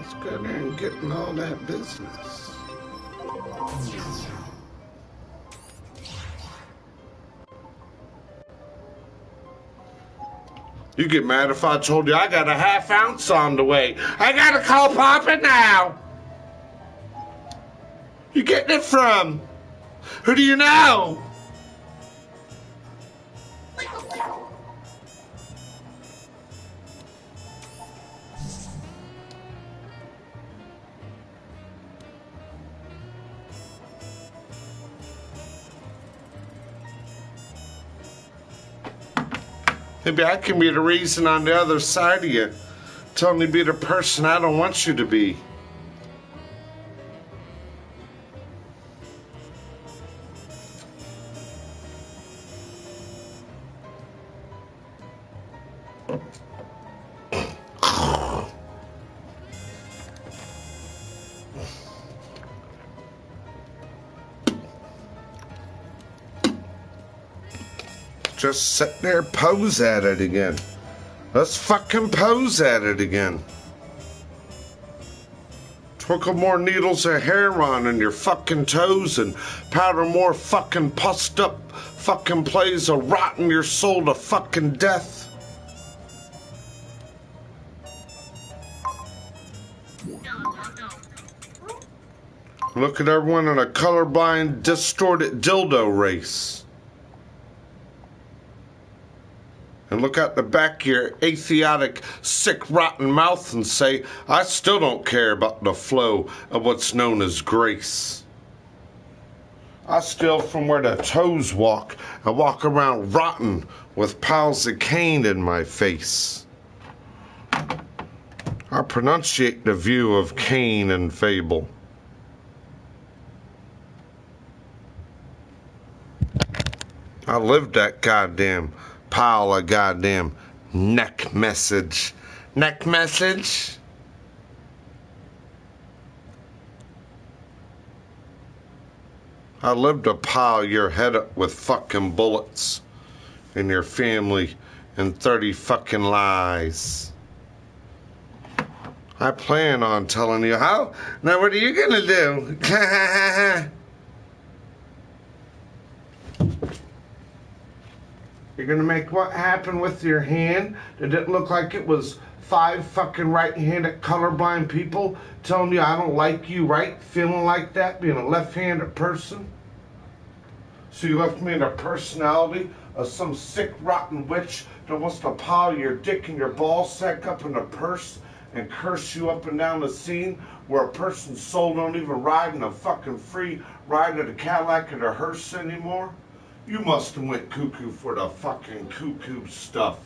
Let's go there and get in all that business. You get mad if I told you I got a half ounce on the way. I gotta call Papa now. You getting it from? Who do you know? Maybe I can be the reason on the other side of you, telling you to be the person I don't want you to be. Just sit there, pose at it again. Let's fucking pose at it again. Twinkle more needles of hair on your fucking toes and powder more fucking pussed up fucking plays of rotting your soul to fucking death. Look at everyone in a colorblind, distorted dildo race. And look out the back of your atheotic, sick, rotten mouth and say, I still don't care about the flow of what's known as grace. I steal from where the toes walk and walk around rotten with piles of cane in my face. I pronunciate the view of Cain and fable. I lived that goddamn pile of goddamn neck message. Neck message? I lived to pile your head up with fucking bullets and your family and 30 fucking lies. I plan on telling you how. Now what are you gonna do? You're gonna make what happen with your hand that didn't look like it was 5 fucking right-handed colorblind people telling you I don't like you, right? Feeling like that, being a left-handed person. So you left me in a personality of some sick, rotten witch that wants to pile your dick and your ball sack up in a purse and curse you up and down the scene where a person's soul don't even ride in a fucking free ride of a Cadillac or a hearse anymore? You must have went cuckoo for the fucking cuckoo stuff.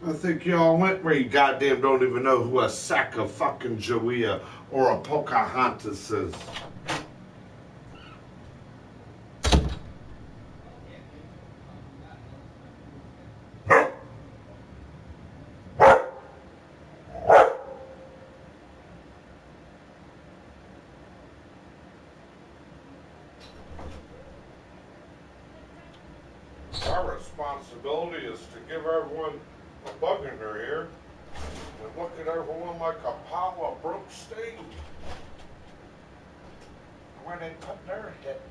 I think y'all went where you goddamn don't even know who a sack of fucking Joia or a Pocahontas is. Our responsibility is to give everyone a bug in their ear and look at everyone like a pile of broke steak. Where they put their hits.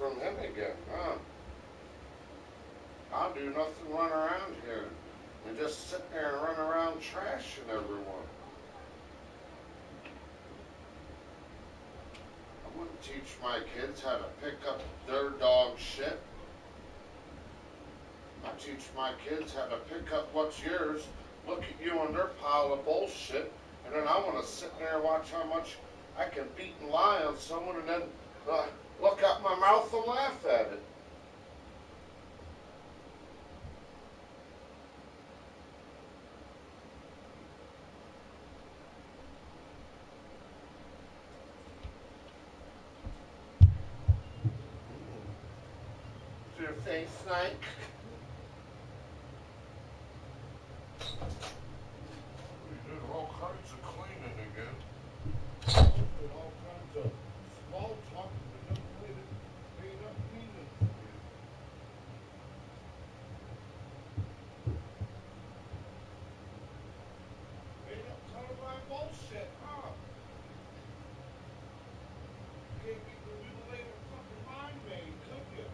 from him again, huh? I'll do nothing run around here and just sit there and run around trashing everyone. I wouldn't teach my kids how to pick up their dog shit. I teach my kids how to pick up what's yours, look at you and their pile of bullshit, and then I want to sit there and watch how much I can beat and lie on someone and then look out my mouth and laugh at it. Your face, Snake? We did all kinds of cleaning again. Did all kinds of small talking, but never made up meaning for you. Made up colorblind bullshit, huh? Can't get the mutilated fucking mind made, could you?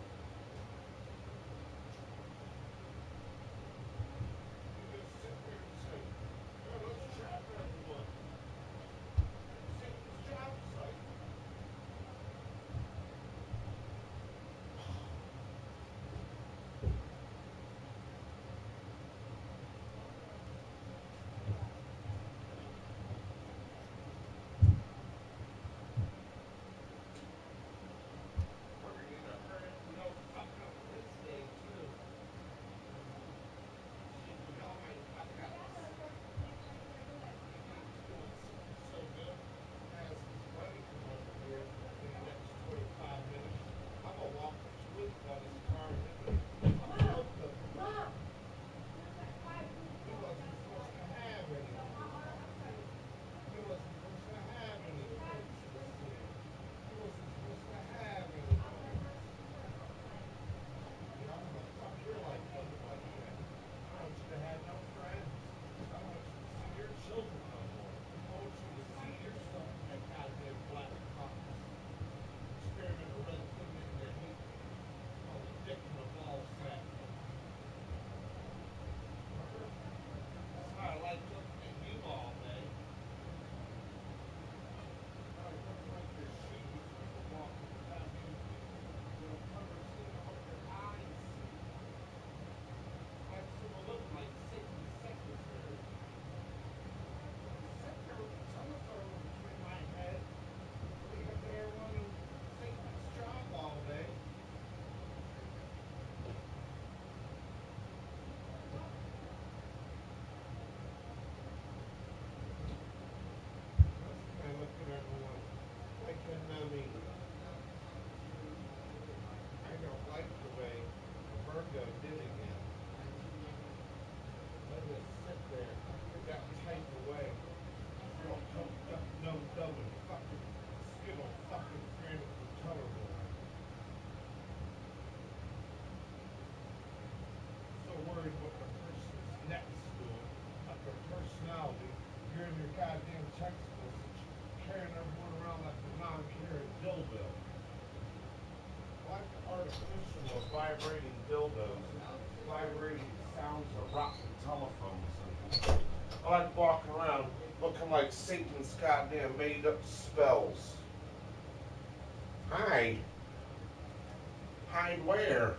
Vibrating dildos, vibrating sounds of rotten telephones. I like walking around looking like Satan's goddamn made up spells. Hide. Hide where?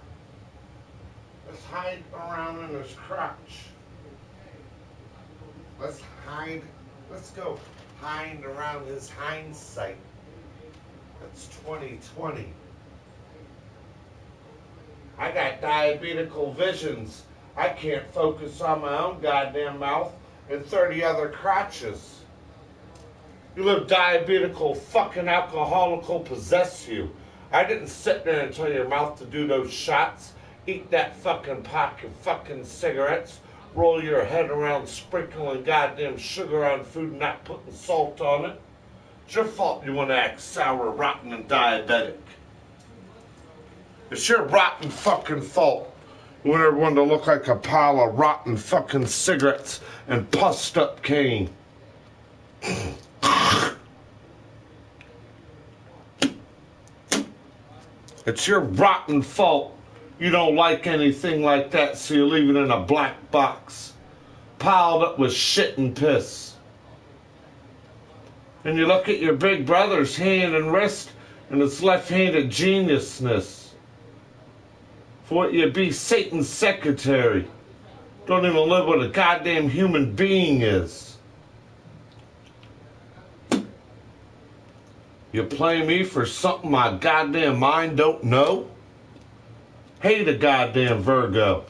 Let's hide around in his crotch. Let's hide. Let's go hide around his hindsight. That's 2020. I got diabetical visions. I can't focus on my own goddamn mouth and 30 other crotches. You live diabetical, fucking alcoholical possess you. I didn't sit there and tell your mouth to do those shots, eat that fucking pack of fucking cigarettes, roll your head around sprinkling goddamn sugar on food and not putting salt on it. It's your fault you want to act sour, rotten, and diabetic. It's your rotten fucking fault. You want everyone to look like a pile of rotten fucking cigarettes and pussed up cane. It's your rotten fault you don't like anything like that, so you leave it in a black box, piled up with shit and piss. And you look at your big brother's hand and wrist, and it's left-handed geniusness. For what you be Satan's secretary. Don't even live what a goddamn human being is. You play me for something my goddamn mind don't know? Hate a goddamn Virgo.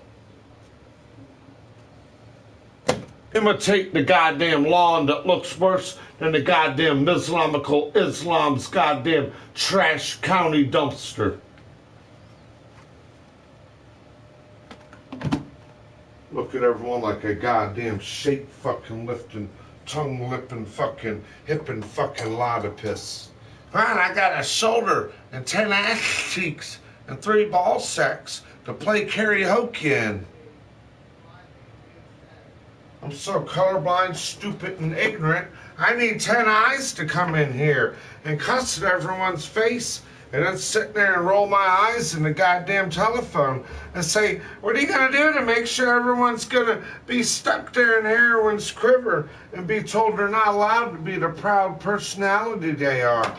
Imitate the goddamn lawn that looks worse than the goddamn Islam's goddamn trash county dumpster. Look at everyone like a goddamn shape fucking lifting, tongue lipping fucking hipping fucking lot of piss. Man, I got a shoulder and 10 ass cheeks and 3 ball sacks to play karaoke in. I'm so colorblind, stupid, and ignorant, I need 10 eyes to come in here and cuss at everyone's face and then sit there and roll my eyes in the goddamn telephone and say, what are you going to do to make sure everyone's going to be stuck there in heroin's quiver and be told they're not allowed to be the proud personality they are?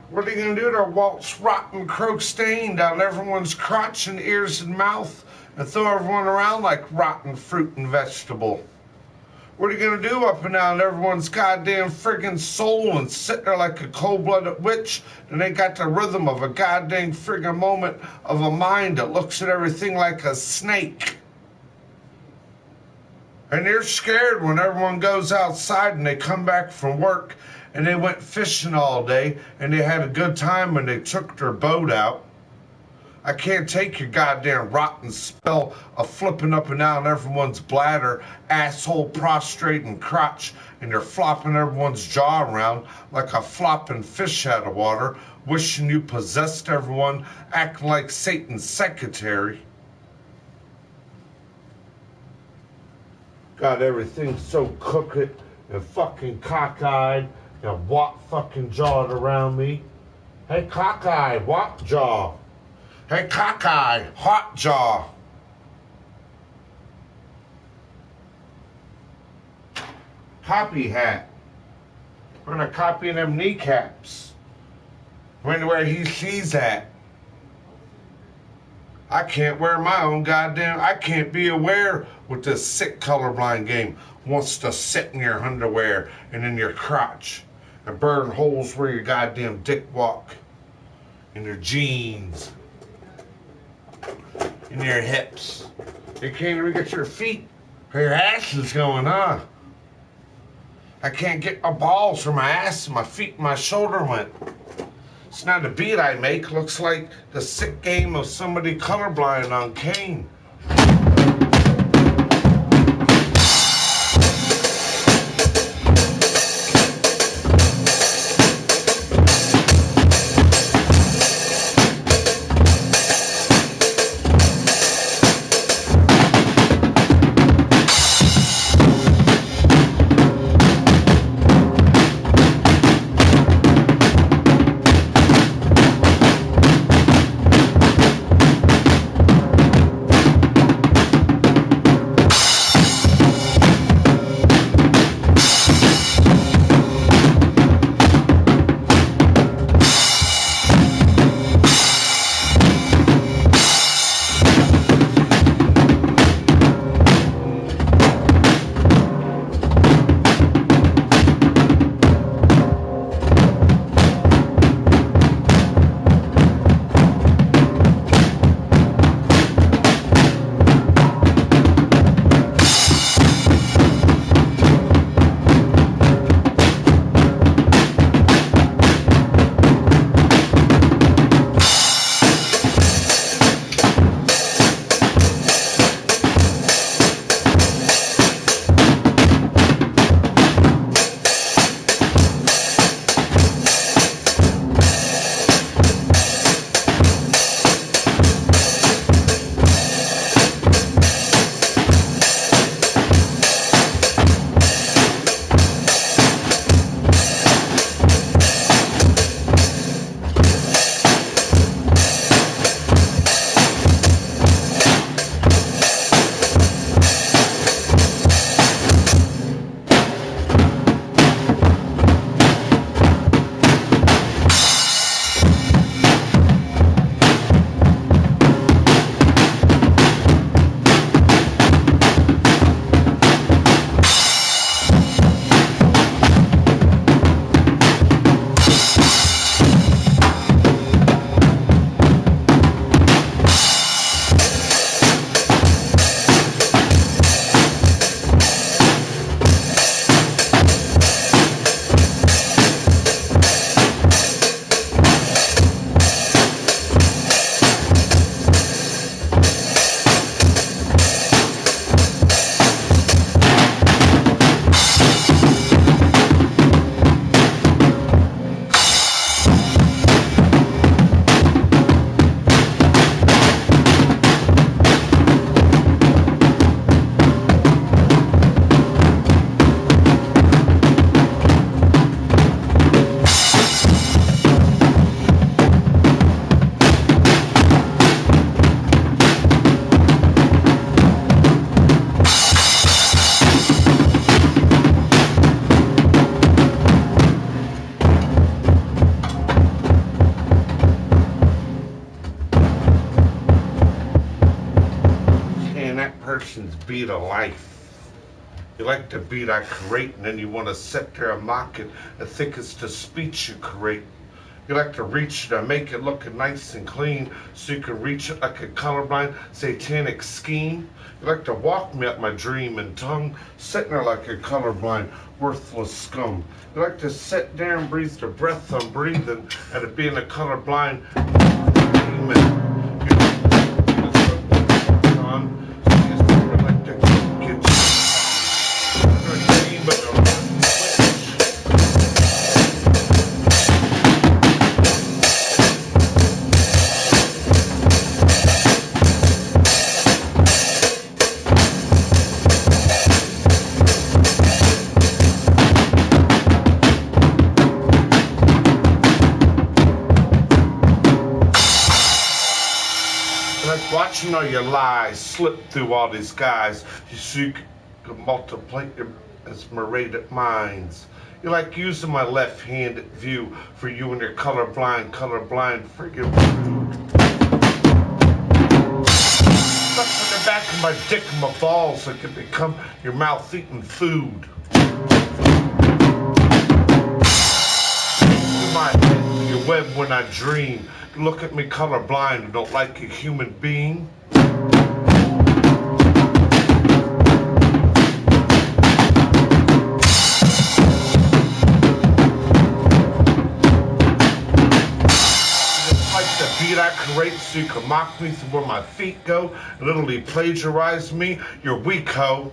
What are you going to do to waltz rotten croak stain down everyone's crotch and ears and mouth and throw everyone around like rotten fruit and vegetable? What are you going to do up and down everyone's goddamn friggin' soul and sit there like a cold-blooded witch and they got the rhythm of a goddamn friggin' moment of a mind that looks at everything like a snake? And you're scared when everyone goes outside and they come back from work and they went fishing all day and they had a good time when they took their boat out. I can't take your goddamn rotten spell of flipping up and down everyone's bladder, asshole prostrating crotch, and you're flopping everyone's jaw around like a flopping fish out of water, wishing you possessed everyone, acting like Satan's secretary. Got everything so crooked and fucking cockeyed and what fucking jawed around me. Hey, cockeyed, what jaw? Hey, cockeye, hot jaw. Hoppy hat. We're gonna copy them kneecaps. Where he sees that. I can't wear my own goddamn, I can't be aware with this sick colorblind game. Wants to sit in your underwear and in your crotch and burn holes where your goddamn dick walk. In your jeans. In your hips. You can't even get your feet or your ass is going, huh? I can't get my balls or my ass and my feet and my shoulder went. It's not a beat I make. Looks like the sick game of somebody colorblind on Kane. Satan's beat of life. You like the beat I create, and then you want to sit there and mock it and think it's the speech you create. You like to reach it and make it look nice and clean so you can reach it like a colorblind satanic scheme. You like to walk me up my dream and tongue, sitting there like a colorblind worthless scum. You like to sit there and breathe the breath I'm breathing and it being a colorblind demon. Watching all your lies slip through all these guys so you can multiply your heroated minds. You like using my left-handed view for you and your colorblind friggin' food. Stuck in the back of my dick and my balls so it can become your mouth-eating food. In my head, your web when I dream. Look at me colorblind and don't like a human being. Beat I create so you can mock me through where my feet go and literally plagiarize me. You're weak, ho.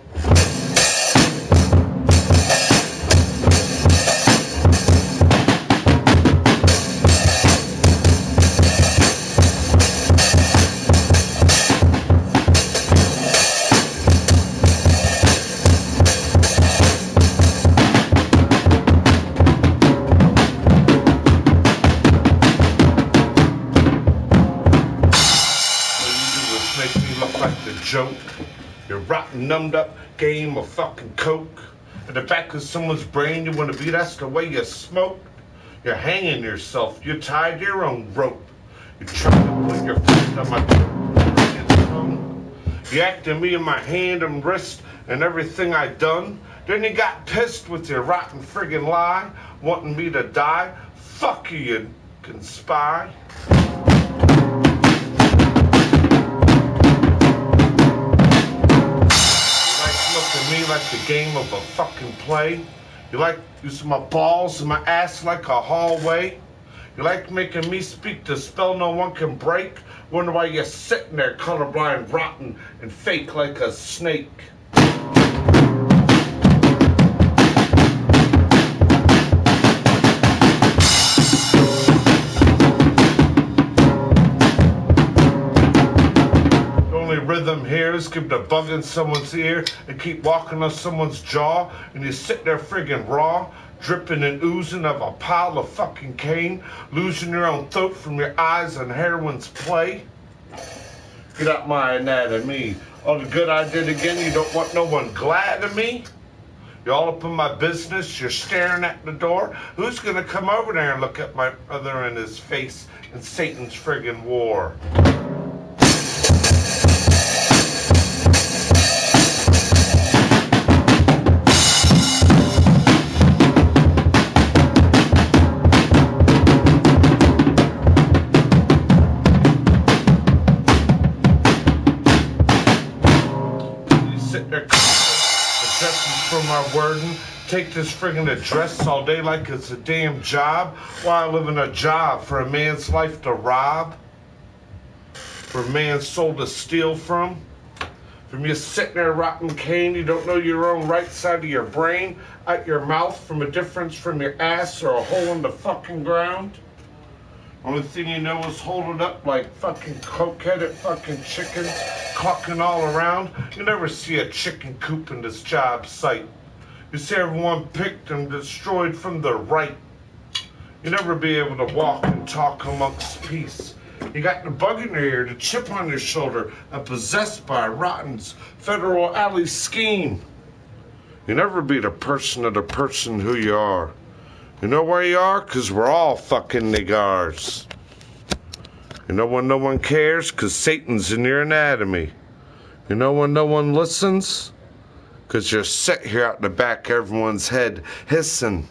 Make me look like the joke. Your rotten, numbed up game of fucking coke. In the back of someone's brain you wanna be, that's the way you smoke. You're hanging yourself, you're tied to your own rope. You're trying to put your foot on my tongue. You acting me in my hand and wrist and everything I done. Then you got pissed with your rotten friggin' lie, wanting me to die. Fuck you can spy. Like the game of a fucking play. You like using my balls and my ass like a hallway. You like making me speak the spell no one can break. Wonder why you're sitting there colorblind, rotten, and fake like a snake. Rhythm here is give the bug in someone's ear and keep walking on someone's jaw, and you sit there friggin' raw, dripping and oozing of a pile of fucking cane, losing your own throat from your eyes on heroin's play. Get out my anatomy. All the good I did again, you don't want no one glad of me? You're all up in my business, you're staring at the door. Who's gonna come over there and look at my brother in his face in Satan's friggin' war? For my wording, take this friggin' address all day like it's a damn job. Why I live in a job for a man's life to rob, for a man's soul to steal from you sitting there rotting cane. You don't know your own right side of your brain, out your mouth from a difference from your ass or a hole in the fucking ground. Only thing you know is hold it up like fucking coke-headed fucking chickens clucking all around. You never see a chicken coop in this job site. You see everyone picked and destroyed from the right. You never be able to walk and talk amongst peace. You got the bug in your ear, the chip on your shoulder, and possessed by Rotten's federal alley scheme. You never be the person of the person who you are. You know where you are? 'Cause we're all fucking niggars. You know when no one cares? 'Cause Satan's in your anatomy. You know when no one listens? 'Cause you're sit here out the back of everyone's head hissing.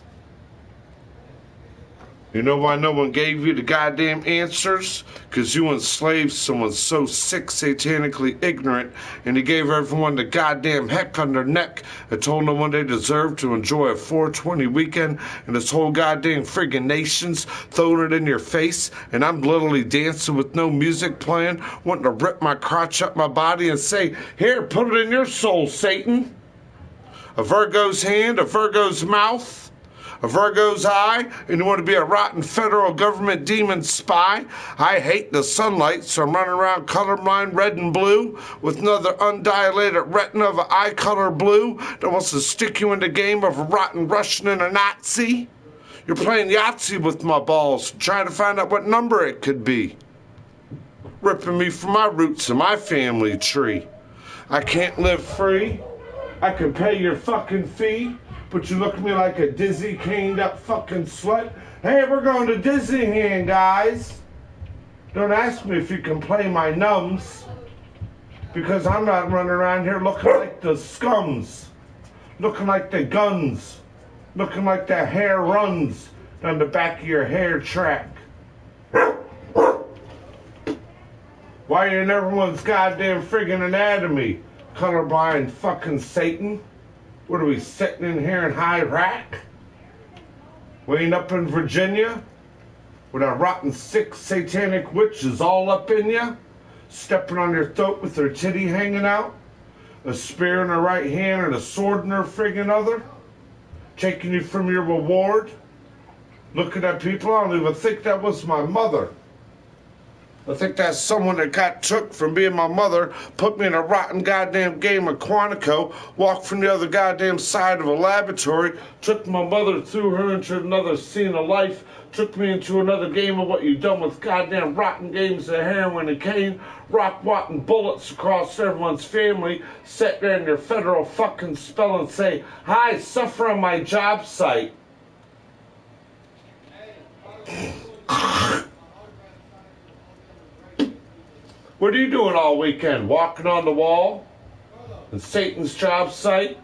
You know why no one gave you the goddamn answers? 'Cause you enslaved someone so sick, satanically ignorant, and he gave everyone the goddamn heck on their neck and told them what they deserved to enjoy a 420 weekend, and this whole goddamn friggin' nation's throwing it in your face, and I'm literally dancing with no music playing, wanting to rip my crotch up my body and say, here, put it in your soul, Satan. A Virgo's hand, a Virgo's mouth, a Virgo's eye, and you want to be a rotten federal government demon spy? I hate the sunlight, so I'm running around colorblind red and blue with another undilated retina of an eye color blue that wants to stick you in the game of a rotten Russian and a Nazi. You're playing Yahtzee with my balls, trying to find out what number it could be. Ripping me from my roots and my family tree. I can't live free. I can pay your fucking fee, but you look at me like a dizzy, caned up fucking slut. Hey, we're going to Disneyland, guys. Don't ask me if you can play my nums, because I'm not running around here looking like the scums, looking like the guns, looking like the hair runs down the back of your hair track. Why are you in everyone's goddamn friggin' anatomy, colorblind fucking Satan? What are we sitting in here in Iraq? We ain't up in Virginia with our rotten sick satanic witches all up in ya, stepping on your throat with their titty hanging out, a spear in her right hand and a sword in her friggin' other, taking you from your reward. Looking at people, I don't even think that was my mother. I think that's someone that got took from being my mother, put me in a rotten goddamn game of Quantico, walked from the other goddamn side of a laboratory, took my mother, threw her into another scene of life, took me into another game of what you done with goddamn rotten games of heroin and cane, rock-watting bullets across everyone's family, sit there in your federal fucking spell and say, hi, suffer on my job site. What are you doing all weekend? Walking on the wall? In Satan's job site?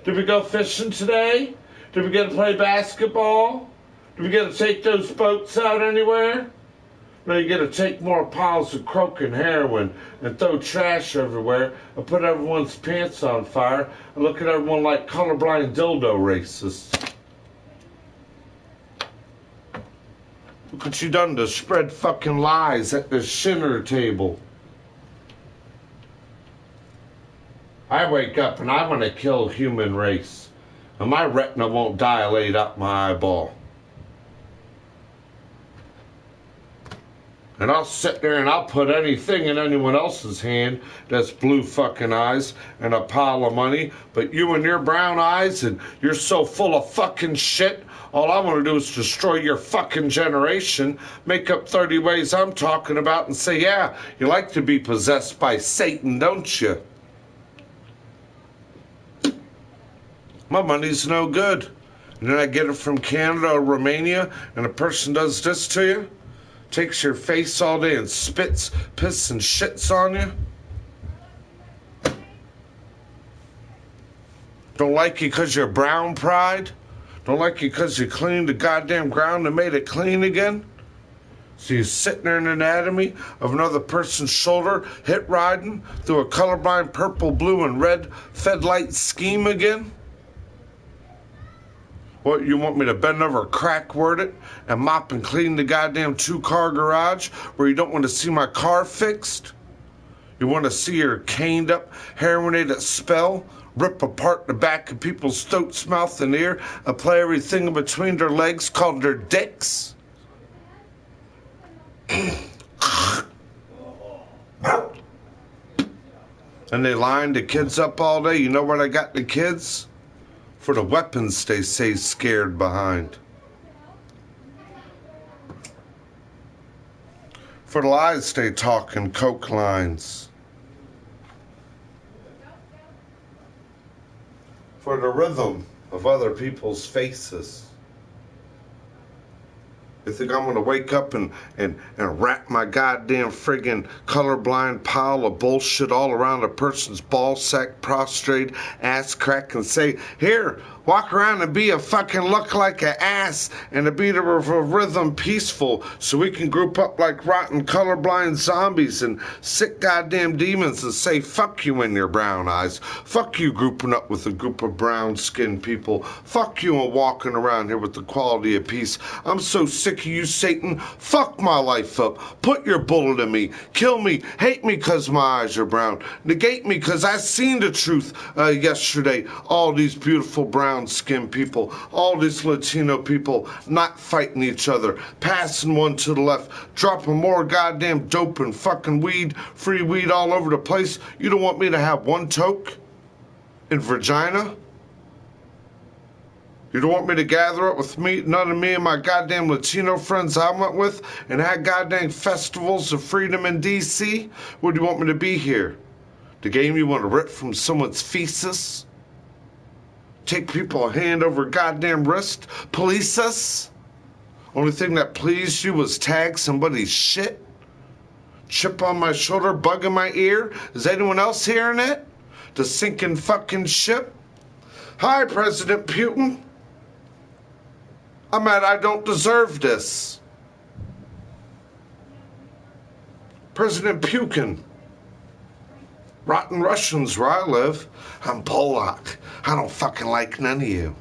Did we go fishing today? Did we get to play basketball? Did we get to take those boats out anywhere? No, you get to take more piles of coke and heroin and throw trash everywhere and put everyone's pants on fire and look at everyone like colorblind dildo racists. Look what you done to spread fucking lies at the dinner table. I wake up and I want to kill human race, and my retina won't dilate up my eyeball. And I'll sit there and I'll put anything in anyone else's hand that's blue fucking eyes and a pile of money, but you and your brown eyes and you're so full of fucking shit, all I want to do is destroy your fucking generation, make up 30 ways I'm talking about and say, yeah, you like to be possessed by Satan, don't you? My money's no good. And then I get it from Canada or Romania, and a person does this to you, takes your face all day and spits, pisses, and shits on you. Don't like you because you're brown pride? Don't like you because you cleaned the goddamn ground and made it clean again? So you're sitting there in the anatomy of another person's shoulder, hit riding through a colorblind purple, blue, and red fed light scheme again? What, you want me to bend over, crack word it, and mop and clean the goddamn two-car garage where you don't want to see my car fixed? You want to see your caned up, heroinated spell rip apart the back of people's throats, mouth, and ear and play everything in between their legs called their dicks? And they line the kids up all day. You know where I got the kids? For the weapons they say scared behind. For the lies they talk in coke lines. For the rhythm of other people's faces. You think I'm gonna wake up and wrap my goddamn friggin' colorblind pile of bullshit all around a person's ball sack, prostrate, ass crack, and say, here, walk around and be a fucking look like an ass and a beat of a rhythm peaceful so we can group up like rotten colorblind zombies and sick goddamn demons and say, fuck you in your brown eyes. Fuck you grouping up with a group of brown skinned people. Fuck you and walking around here with the quality of peace. I'm so sick of you, Satan. Fuck my life up. Put your bullet in me. Kill me. Hate me because my eyes are brown. Negate me because I seen the truth yesterday. All these beautiful brown skinned people, all these Latino people not fighting each other, passing one to the left, dropping more goddamn dope and fucking weed, free weed all over the place. You don't want me to have one toke in Virginia? You don't want me to gather up with me, none of me and my goddamn Latino friends I went with and had goddamn festivals of freedom in D.C.? Where do you want me to be here? The game you want to rip from someone's feces? Take people a hand over goddamn wrist? Police us? Only thing that pleased you was tag somebody's shit? Chip on my shoulder, bug in my ear? Is anyone else hearing it? The sinking fucking ship? Hi, President Putin. I'm mad I don't deserve this. President Pukin. Rotten Russians where I live. I'm Polak. I don't fucking like none of you.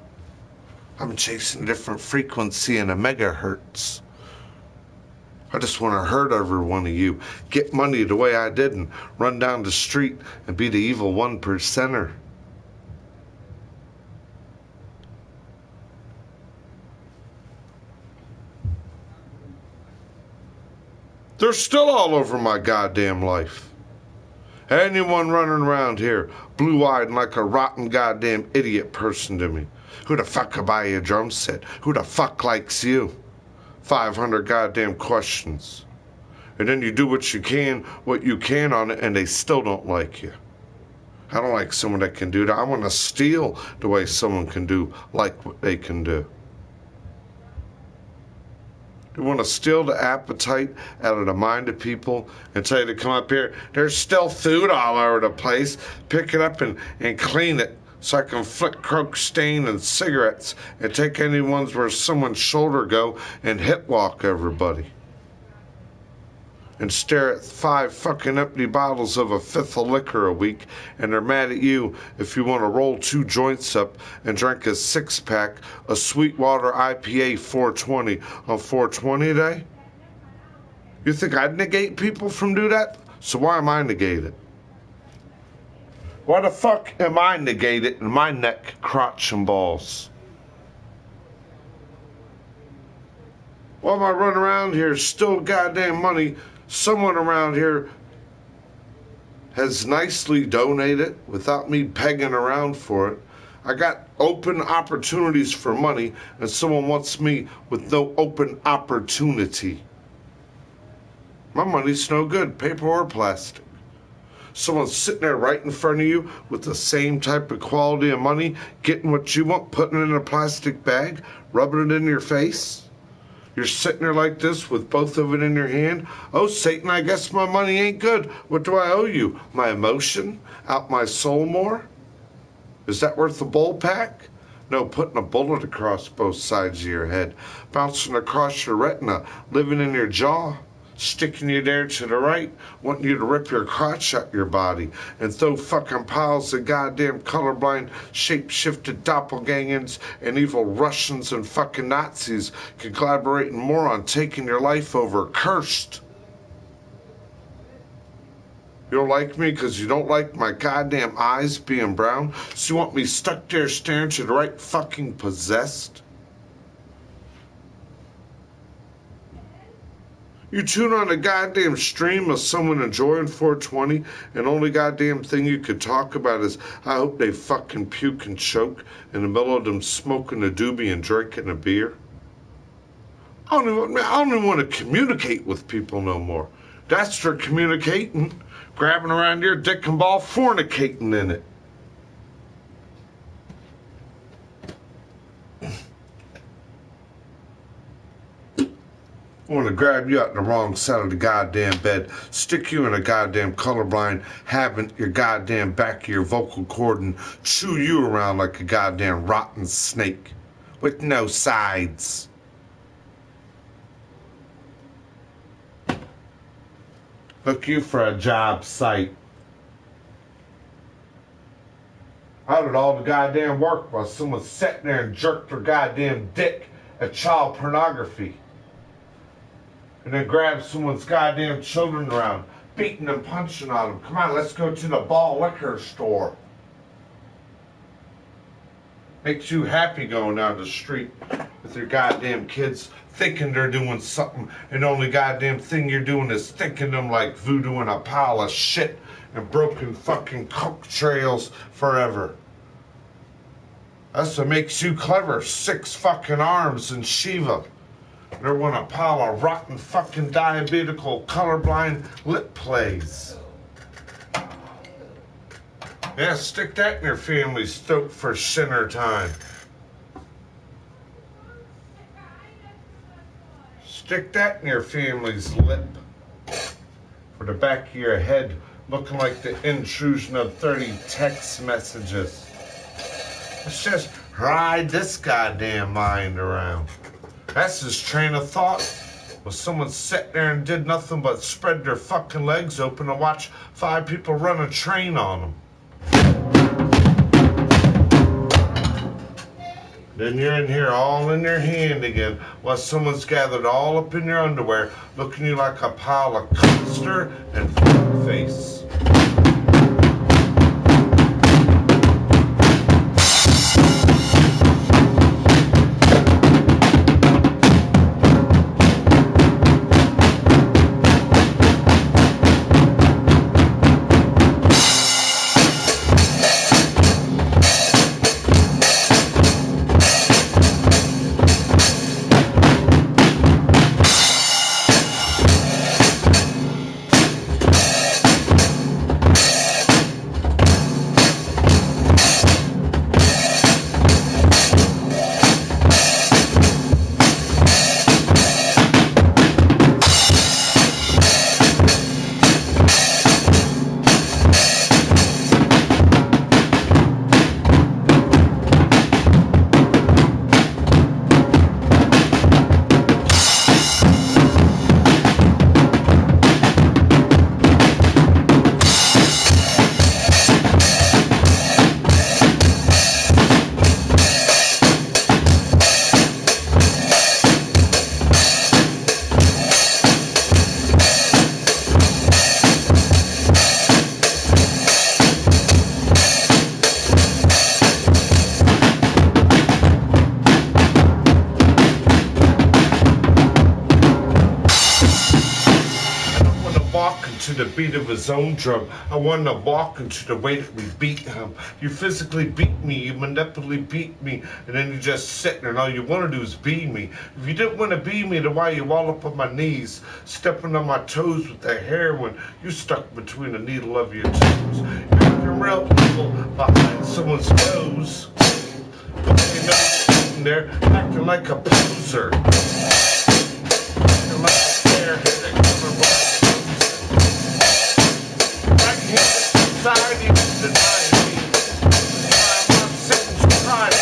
I'm chasing a different frequency in a megahertz. I just want to hurt every one of you. Get money the way I did and run down the street and be the evil 1%er. They're still all over my goddamn life. Anyone running around here, blue-eyed and like a rotten goddamn idiot person to me. Who the fuck could buy you a drum set? Who the fuck likes you? 500 goddamn questions. And then you do what you can on it, and they still don't like you. I don't like someone that can do that. I want to steal the way someone can do like what they can do. You want to steal the appetite out of the mind of people and tell you to come up here. There's still food all over the place. Pick it up and clean it so I can flick croke stain and cigarettes and take any ones where someone's shoulder go and hit walk everybody. And stare at 5 fucking empty bottles of a fifth of liquor a week, and they're mad at you if you want to roll 2 joints up and drink a 6-pack of Sweetwater IPA 420 on 420 day? You think I'd negate people from do that? So why am I negated? Why the fuck am I negated in my neck, crotch, and balls? Why am I running around here still goddamn money? Someone around here has nicely donated without me pegging around for it. I got open opportunities for money, and someone wants me with no open opportunity. My money's no good, paper or plastic. Someone's sitting there right in front of you with the same type of quality of money, getting what you want, putting it in a plastic bag, rubbing it in your face. You're sitting there like this with both of it in your hand. Oh, Satan, I guess my money ain't good. What do I owe you? My emotion? Out my soul more? Is that worth a bowl pack? No, putting a bullet across both sides of your head, bouncing across your retina, living in your jaw, sticking you there to the right, wanting you to rip your crotch out your body and throw fucking piles of goddamn colorblind, shape-shifted doppelgangers and evil Russians and fucking Nazis collaborating more on taking your life over. Cursed. You don't like me because you don't like my goddamn eyes being brown? So you want me stuck there staring to the right, fucking possessed? You tune on a goddamn stream of someone enjoying 420, and only goddamn thing you could talk about is, I hope they fucking puke and choke in the middle of them smoking a doobie and drinking a beer. I don't even want to communicate with people no more. That's for communicating, grabbing around your dick and ball, fornicating in it. I want to grab you out the wrong side of the goddamn bed, stick you in a goddamn colorblind, having your goddamn back of your vocal cord and chew you around like a goddamn rotten snake with no sides. Look you for a job site. How did all the goddamn work while someone's sitting there and jerked their goddamn dick at child pornography? And then grab someone's goddamn children around, beating and punching on them. Come on, let's go to the ball liquor store. Makes you happy going down the street with your goddamn kids thinking they're doing something, and the only goddamn thing you're doing is thinking them like voodoo in a pile of shit and broken fucking coke trails forever. That's what makes you clever. 6 fucking arms and Shiva. They're one a pile of rotten fucking diabetical colorblind lip plays. Yeah, stick that in your family's throat for sinner time. Stick that in your family's lip for the back of your head, looking like the intrusion of 30 text messages. Let's just ride this goddamn mind around. That's his train of thought. Well, someone sat there and did nothing but spread their fucking legs open and watch 5 people run a train on them. Then you're in here all in your hand again while someone's gathered all up in your underwear looking at you like a pile of custard and fuck face. To the beat of his own drum. I want to walk into the way that we beat him. You physically beat me, you manipulatively beat me, and then you just sit there and all you want to do is be me. If you didn't want to be me, then why you all up on my knees, stepping on my toes with the hair when you stuck between the needle of your toes. You're real evil behind someone's nose. You know, sitting there acting like a poser. Acting like a fair-headed colorblind. Society is denying me. I'm not sitting surprised.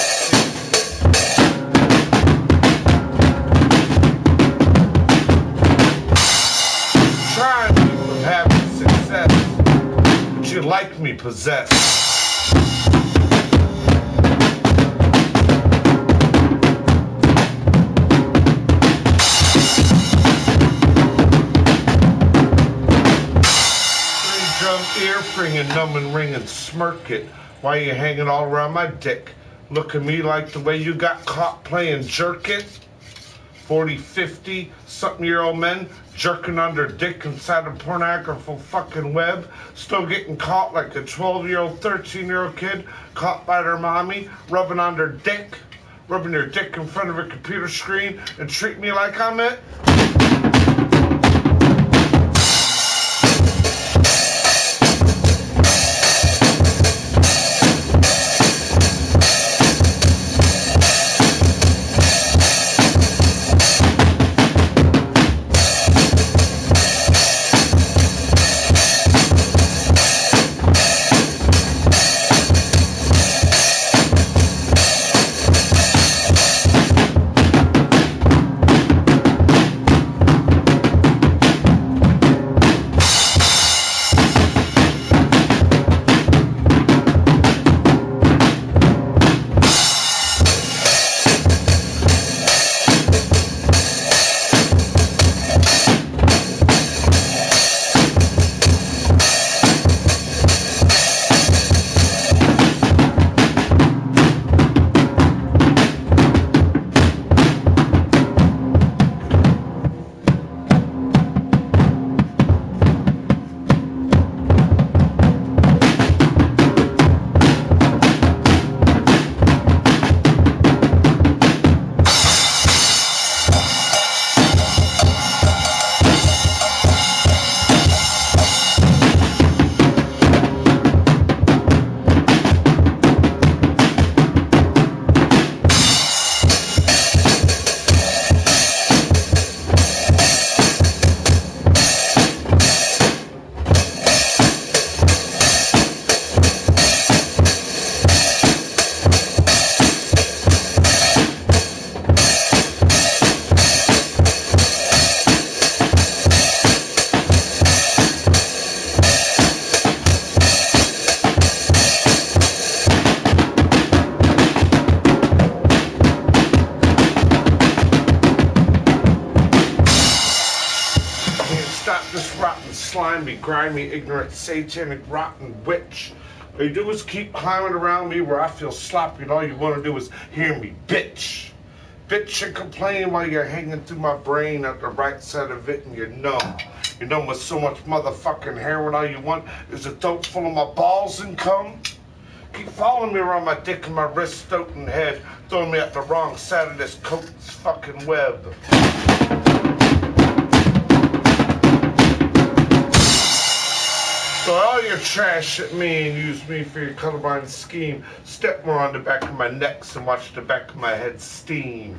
Trying me from having success, but you like me possessed. Ear-fringing, numb and ring and smirk it. Why you hanging all around my dick? Look at me like the way you got caught playing jerk it. 40, 50, something-year-old men jerking on their dick inside a pornographic fucking web. Still getting caught like a 12-year-old, 13-year-old kid caught by their mommy, rubbing on their dick, rubbing their dick in front of a computer screen and treat me like I'm it. slimy, grimy, ignorant, satanic, rotten witch. All you do is keep climbing around me where I feel sloppy, and all you want to do is hear me bitch. Bitch and complain while you're hanging through my brain at the right side of it, and you're numb. You're numb with so much motherfucking heroin. All you want is a throat full of my balls and cum. Keep following me around my dick and my wrist, throat and head, throwing me at the wrong side of this coat's fucking web. So all your trash at me and use me for your colorblind scheme. Step more on the back of my necks and watch the back of my head steam.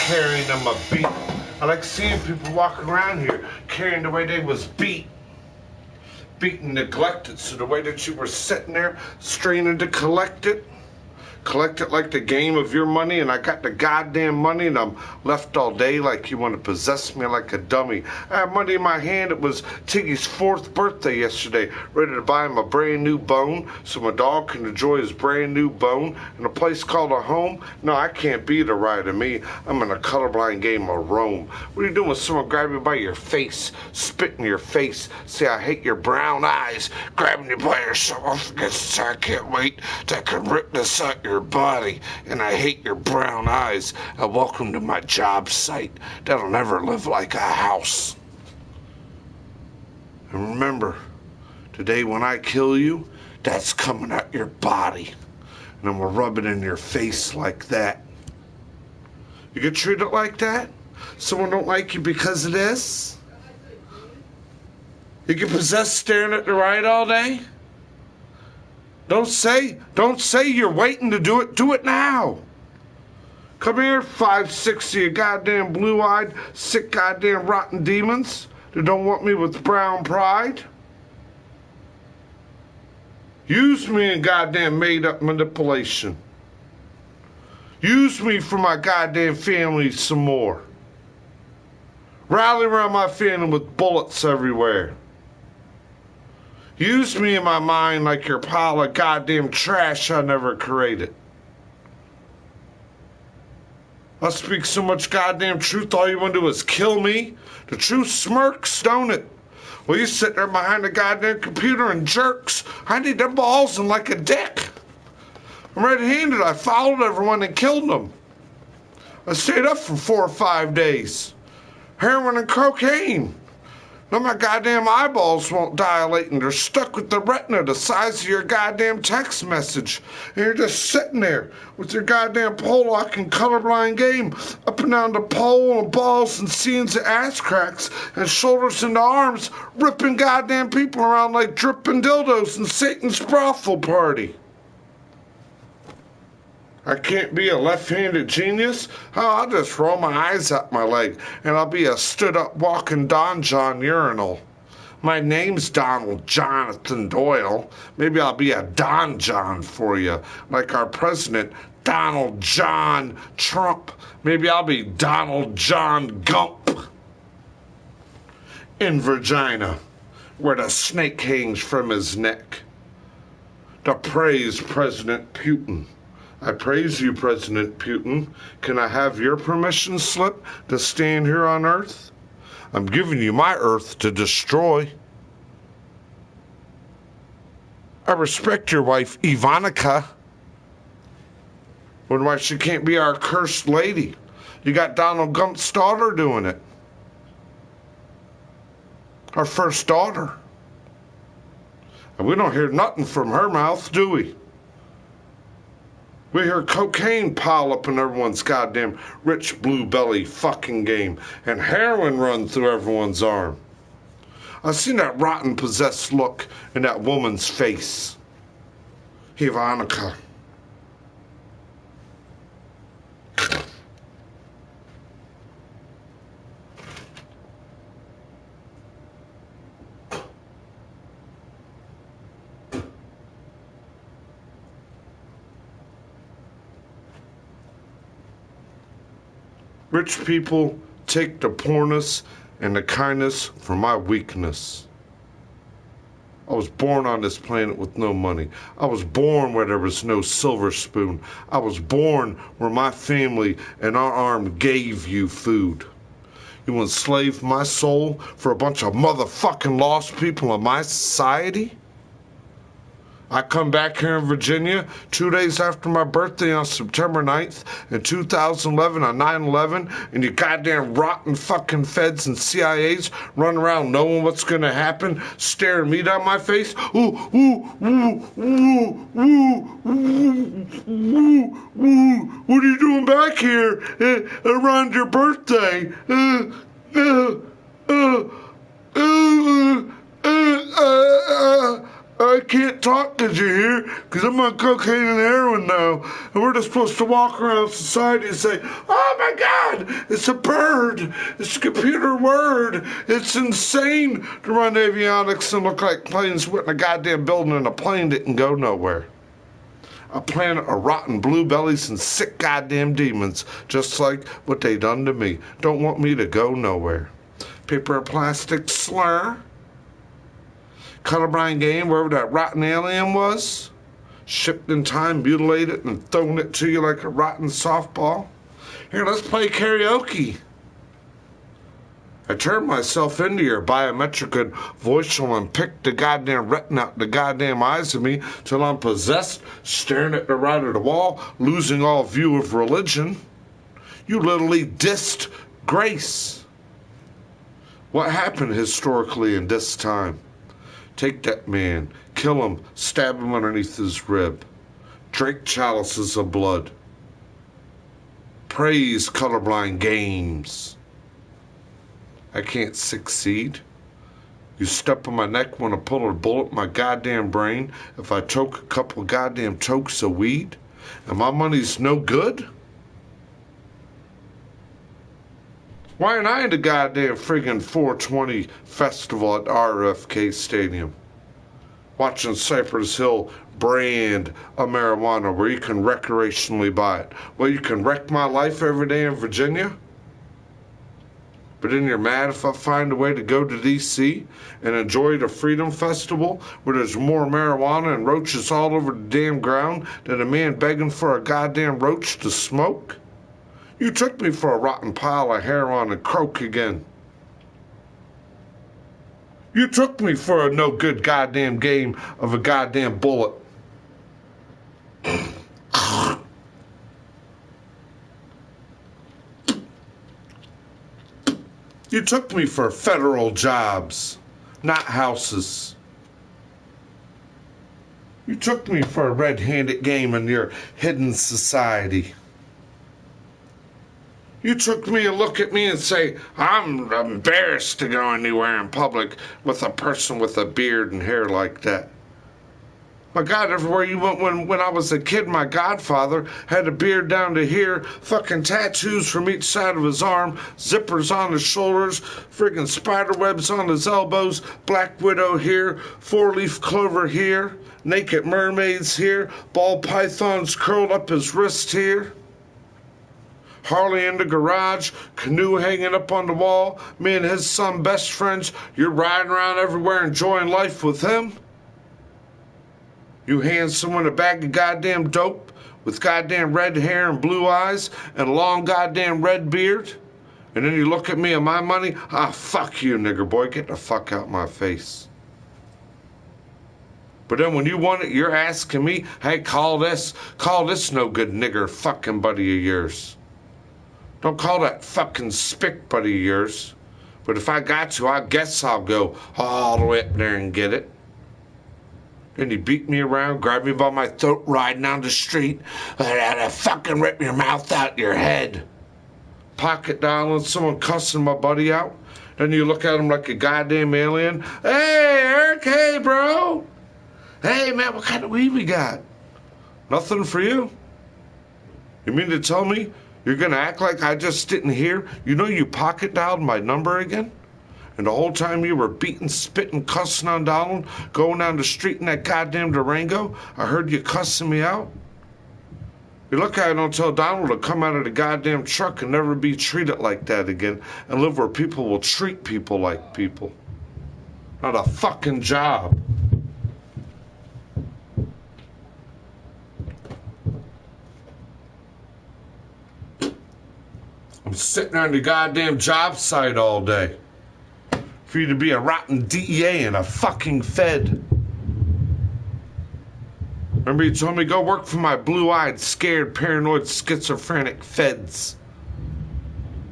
Carrying them a beat. I like seeing people walking around here carrying the way they was beat and neglected. So the way that you were sitting there straining to collect it like the game of your money, and I got the goddamn money and I'm left all day like you want to possess me like a dummy. I have money in my hand. It was Tiggy's 4th birthday yesterday, ready to buy him a brand new bone so my dog can enjoy his brand new bone in a place called a home. No, I can't be the right of me. I'm in a colorblind game of Rome. What are you doing when someone grab you by your face, spit in your face, say I hate your brown eyes, grabbing you by your esophagus, I can't wait till I can rip this out your body, and I hate your brown eyes. Welcome to my job site that'll never live like a house. And remember, today when I kill you, that's coming out your body, and I'm gonna rub it in your face like that. You get treated like that? Someone don't like you because of this? You get possessed staring at the right all day? Don't say you're waiting to do it. Do it now. Come here, 5, 6 of you goddamn blue-eyed, sick goddamn rotten demons that don't want me with brown pride. Use me in goddamn made-up manipulation. Use me for my goddamn family some more. Rally around my family with bullets everywhere. Use me in my mind like your pile of goddamn trash I never created. I speak so much goddamn truth, all you want to do is kill me? The truth smirks, don't it? Well, you sit there behind the goddamn computer and jerks. I need them balls and like a dick. I'm red-handed. I followed everyone and killed them. I stayed up for 4 or 5 days. Heroin and cocaine. Now my goddamn eyeballs won't dilate and they're stuck with the retina the size of your goddamn text message. And you're just sitting there with your goddamn pole lock and colorblind game up and down the pole and balls and seams of ass cracks and shoulders into arms, ripping goddamn people around like dripping dildos in Satan's brothel party. I can't be a left-handed genius? Oh, I'll just roll my eyes out my leg, and I'll be a stood-up walking Don John urinal. My name's Donald Jonathan Doyle. Maybe I'll be a Don John for you, like our president, Donald John Trump. Maybe I'll be Donald John Gump. In Virginia, where the snake hangs from his neck. To praise President Putin. I praise you, President Putin. Can I have your permission slip to stand here on Earth? I'm giving you my Earth to destroy. I respect your wife, Ivanka. Wonder why she can't be our cursed lady. You got Donald Gump's daughter doing it. Our first daughter. And we don't hear nothing from her mouth, do we? We hear cocaine pile up in everyone's goddamn rich blue belly fucking game and heroin run through everyone's arm. I've seen that rotten possessed look in that woman's face. Ivanka. Rich people take the poorness and the kindness for my weakness. I was born on this planet with no money. I was born where there was no silver spoon. I was born where my family and our arm gave you food. You enslaved my soul for a bunch of motherfucking lost people in my society? I come back here in Virginia 2 days after my birthday on September 9th in 2011 on 9/11, and you goddamn rotten fucking feds and CIAs run around knowing what's gonna happen, staring me down my face. Ooh, ooh, ooh, ooh, ooh, ooh, ooh, ooh. What are you doing back here around your birthday? I can't talk because you're here, because I'm on cocaine and heroin now, and we're just supposed to walk around society and say, oh my God, it's a bird, it's a computer word, it's insane to run avionics and look like planes went in a goddamn building and a plane didn't go nowhere. A planet of rotten blue bellies and sick goddamn demons, just like what they done to me. Don't want me to go nowhere. Paper or plastic slur. Colorblind game, wherever that rotten alien was, shipped in time, mutilated, and thrown it to you like a rotten softball. Here, let's play karaoke. I turned myself into your biometric and voiceal and picked the goddamn retina out the goddamn eyes of me till I'm possessed, staring at the right of the wall, losing all view of religion. You literally dissed grace. What happened historically in this time? Take that man, kill him, stab him underneath his rib. Drink chalices of blood. Praise colorblind games. I can't succeed. You step on my neck when I pull a bullet in my goddamn brain if I choke a couple of goddamn tokes of weed? And my money's no good? Why ain't I in the goddamn friggin' 420 festival at RFK Stadium? Watching Cypress Hill brand a marijuana where you can recreationally buy it. Well, you can wreck my life every day in Virginia? But then you're mad if I find a way to go to D.C. and enjoy the Freedom Festival where there's more marijuana and roaches all over the damn ground than a man begging for a goddamn roach to smoke? You took me for a rotten pile of heroin and croak again. You took me for a no good goddamn game of a goddamn bullet. You took me for federal jobs, not houses. You took me for a red-handed game in your hidden society. You took me and look at me and say, I'm embarrassed to go anywhere in public with a person with a beard and hair like that. My God, everywhere you went when I was a kid, my godfather had a beard down to here, fucking tattoos from each side of his arm, zippers on his shoulders, friggin' spider webs on his elbows, black widow here, four-leaf clover here, naked mermaids here, ball pythons curled up his wrist here. Harley in the garage, canoe hanging up on the wall, me and his son best friends, you're riding around everywhere enjoying life with him? You hand someone a bag of goddamn dope with goddamn red hair and blue eyes and a long goddamn red beard? And then you look at me and my money? Ah, fuck you, nigger boy. Get the fuck out my face. But then when you want it, you're asking me, hey, call this no good nigger fucking buddy of yours. Don't call that fucking spick buddy of yours. But if I got to, I guess I'll go all the way up there and get it. Then you beat me around, grab me by my throat, riding down the street, and fucking rip your mouth out your head. Pocket dialing, someone cussing my buddy out. Then you look at him like a goddamn alien. Hey, Eric, hey, bro. Hey, man, what kind of weed we got? Nothing for you. You mean to tell me you're going to act like I just didn't hear? You know you pocket dialed my number again? And the whole time you were beating, spitting, cussing on Donald, going down the street in that goddamn Durango, I heard you cussing me out. You're lucky I don't tell Donald to come out of the goddamn truck and never be treated like that again and live where people will treat people like people. Not a fucking job. I'm sitting on the goddamn job site all day for you to be a rotten DEA and a fucking Fed. Remember you told me go work for my blue-eyed, scared, paranoid, schizophrenic Feds.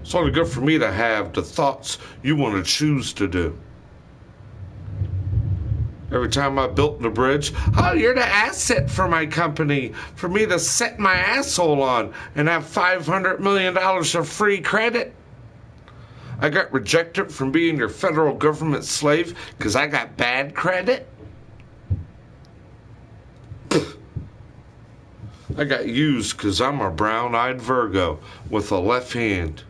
It's only good for me to have the thoughts you want to choose to do. Every time I built the bridge, oh, you're the asset for my company, for me to set my asshole on and have $500 million of free credit. I got rejected from being your federal government slave because I got bad credit. I got used because I'm a brown-eyed Virgo with a left hand.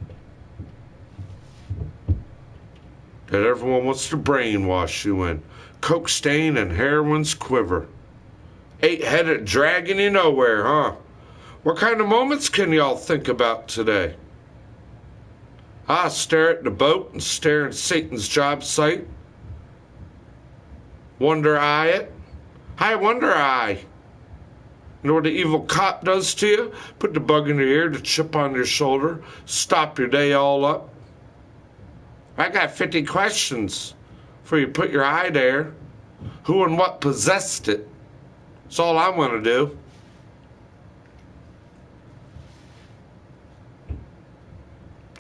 That everyone wants to brainwash you in. Coke stain and heroin's quiver. 8-headed dragon you nowhere, huh? What kind of moments can y'all think about today? I stare at the boat and stare at Satan's job site. Wonder I it? Hi, wonder I. You know what the evil cop does to you? Put the bug in your ear, the chip on your shoulder, stop your day all up. I got 50 questions before you put your eye there. Who and what possessed it? That's all I want to do.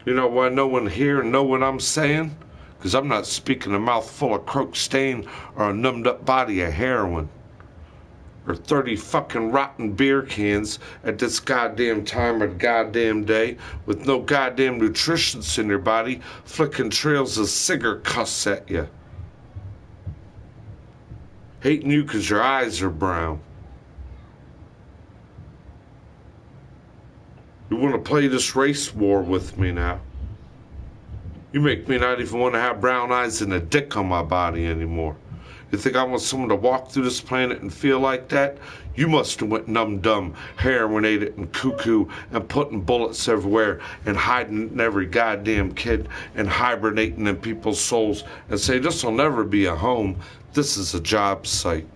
You know why no one here know what I'm saying? Because I'm not speaking a mouth full of croked stain or a numbed up body of heroin. Or 30 fucking rotten beer cans at this goddamn time of goddamn day with no goddamn nutritions in your body, flicking trails of cigarette cuss at you. Hating you because your eyes are brown. You want to play this race war with me now? You make me not even want to have brown eyes and a dick on my body anymore. You think I want someone to walk through this planet and feel like that? You must have went numb-dumb, heroinated and cuckoo and putting bullets everywhere and hiding in every goddamn kid and hibernating in people's souls and say, this will never be a home. This is a job site.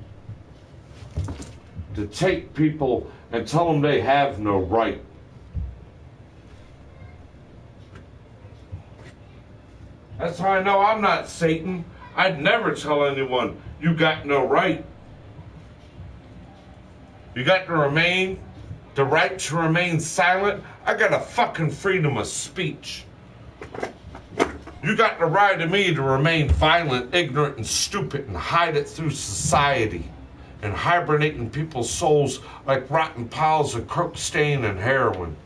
To take people and tell them they have no right. That's how I know I'm not Satan. I'd never tell anyone, you got no right. You got the right to remain silent. I got a fucking freedom of speech. You got the right of me to remain violent, ignorant, and stupid and hide it through society and hibernate in people's souls like rotten piles of croked stain and heroin.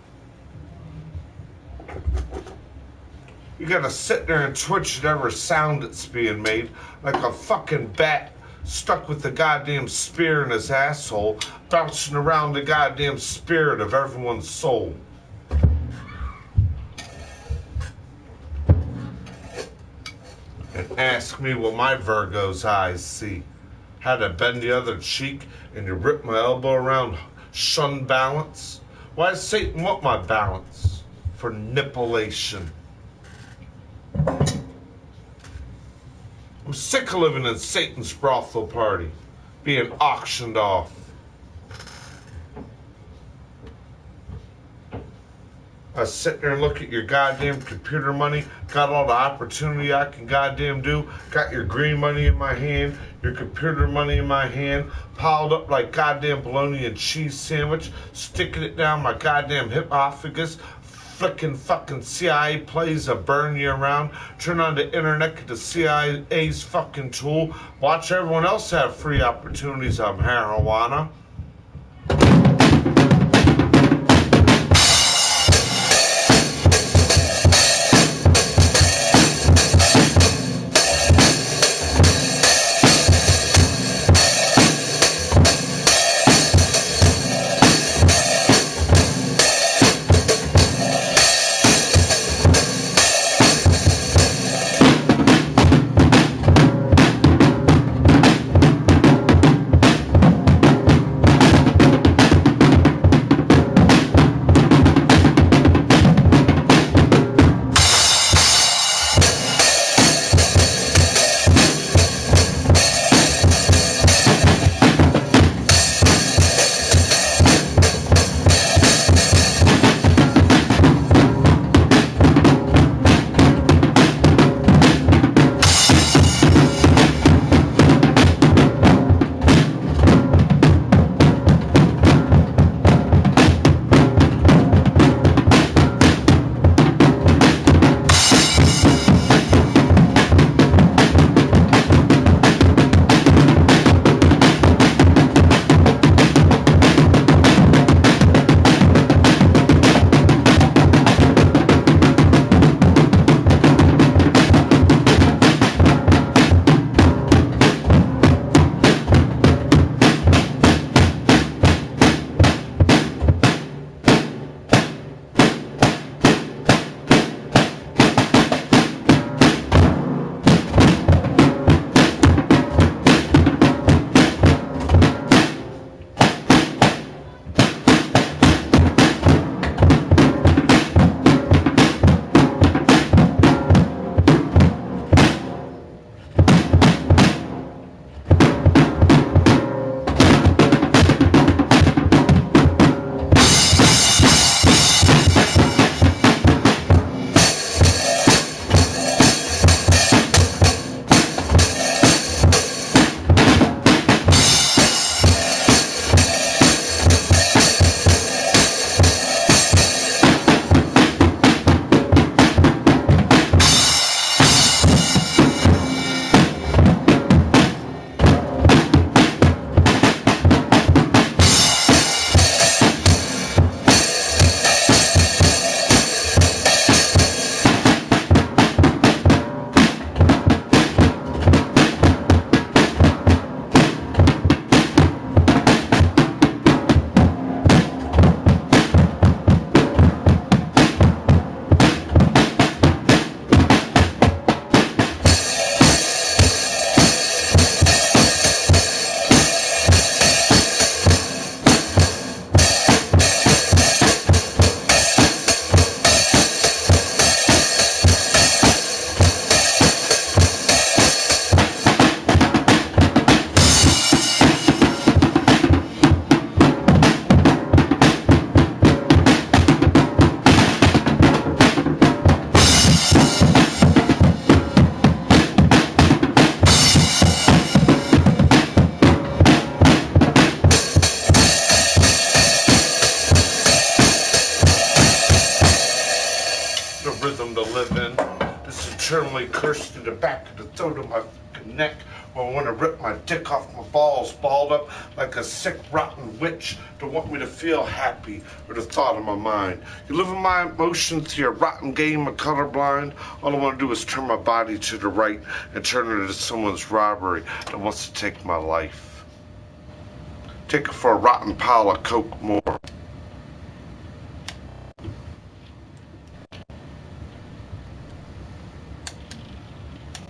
You gotta sit there and twitch at every sound that's being made like a fucking bat stuck with the goddamn spear in his asshole, bouncing around the goddamn spirit of everyone's soul. And ask me what my Virgo's eyes see. How to bend the other cheek and you rip my elbow around, shun balance? Why does Satan want my balance? For nipulation. I'm sick of living in Satan's brothel party, being auctioned off. I sit there and look at your goddamn computer money, got all the opportunity I can goddamn do, got your green money in my hand, your computer money in my hand, piled up like goddamn bologna and cheese sandwich, sticking it down my goddamn hipophagus, flicking fucking CIA plays that burn you around, turn on the internet, get the CIA's fucking tool, watch everyone else have free opportunities on marijuana. to the back of the throat of my fucking neck. Or I want to rip my dick off my balls, balled up like a sick, rotten witch to want me to feel happy or the thought in my mind. You live in my emotions to your rotten game of colorblind. All I want to do is turn my body to the right and turn it into someone's robbery that wants to take my life. Take it for a rotten pile of coke more.